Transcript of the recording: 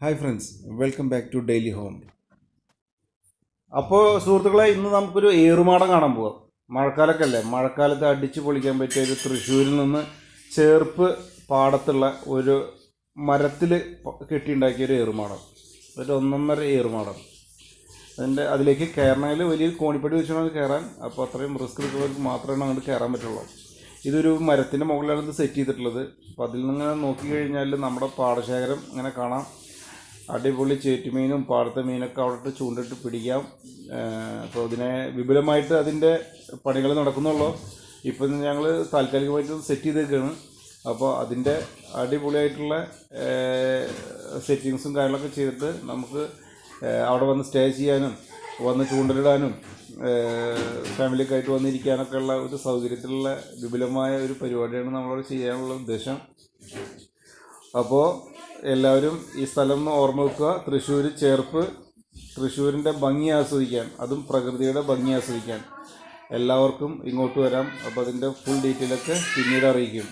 Hi friends, welcome back to daily home. അപ്പോൾ സുഹൃത്തുക്കളെ, ഇന്ന് നമുക്കൊരു ഏറുമാടം കാണാൻ പോവാം. മഴക്കാലമൊക്കെ അല്ലേ, മഴക്കാലത്ത് അടിച്ച് പൊളിക്കാൻ പറ്റിയ ഒരു തൃശ്ശൂരിൽ നിന്ന് ചേർപ്പ് പാടത്തുള്ള ഒരു മരത്തിൽ കെട്ടിയുണ്ടാക്കിയ ഒരു ഏറുമാടം, ഒരു ഒന്നൊന്നര ഏറുമാടം. അതിലേക്ക് കയറണമെങ്കിൽ വലിയൊരു കോണിപ്പടി വെച്ചാണ് കയറാൻ. അപ്പോൾ അത്രയും റിസ്ക് എടുക്കുന്നവർക്ക് മാത്രമേ അങ്ങോട്ട് കയറാൻ പറ്റുള്ളൂ. ഇതൊരു മരത്തിൻ്റെ മുകളിലാണ് ഇത് സെറ്റ് ചെയ്തിട്ടുള്ളത്. അപ്പോൾ അതിൽ നിന്ന് നോക്കിക്കഴിഞ്ഞാൽ നമ്മുടെ പാടശേഖരം ഇങ്ങനെ കാണാം. അടിപൊളി ചേറ്റുമീനും പാടത്തെ മീനൊക്കെ അവിടെ ചൂണ്ടിട്ട് പിടിക്കാം. അപ്പോൾ ഇതിനെ വിപുലമായിട്ട് അതിൻ്റെ പണികൾ നടക്കുന്നുള്ളൂ. ഇപ്പം ഞങ്ങൾ താൽക്കാലികമായിട്ട് സെറ്റ് ചെയ്തേക്കാണ്. അപ്പോൾ അതിൻ്റെ അടിപൊളിയായിട്ടുള്ള സെറ്റിങ്സും കാര്യങ്ങളൊക്കെ ചെയ്തിട്ട് നമുക്ക് അവിടെ വന്ന് സ്റ്റേ ചെയ്യാനും വന്ന് ചൂണ്ടലിടാനും ഫാമിലിയൊക്കെ ആയിട്ട് വന്നിരിക്കാനൊക്കെ ഉള്ള ഒരു സൗകര്യത്തിലുള്ള വിപുലമായ ഒരു പരിപാടിയാണ് നമ്മളവിടെ ചെയ്യാനുള്ള ഉദ്ദേശം. അപ്പോൾ എല്ലാവരും ഈ സ്ഥലം ഒന്ന് ഓർമ്മ വെക്കുക. തൃശ്ശൂർ ചേർപ്പ്, തൃശ്ശൂരിൻ്റെ ഭംഗി ആസ്വദിക്കാൻ, അതും പ്രകൃതിയുടെ ഭംഗി ആസ്വദിക്കാൻ എല്ലാവർക്കും ഇങ്ങോട്ട് വരാം. അപ്പോൾ അതിൻ്റെ ഫുൾ ഡീറ്റെയിലൊക്കെ പിന്നീട് അറിയിക്കും.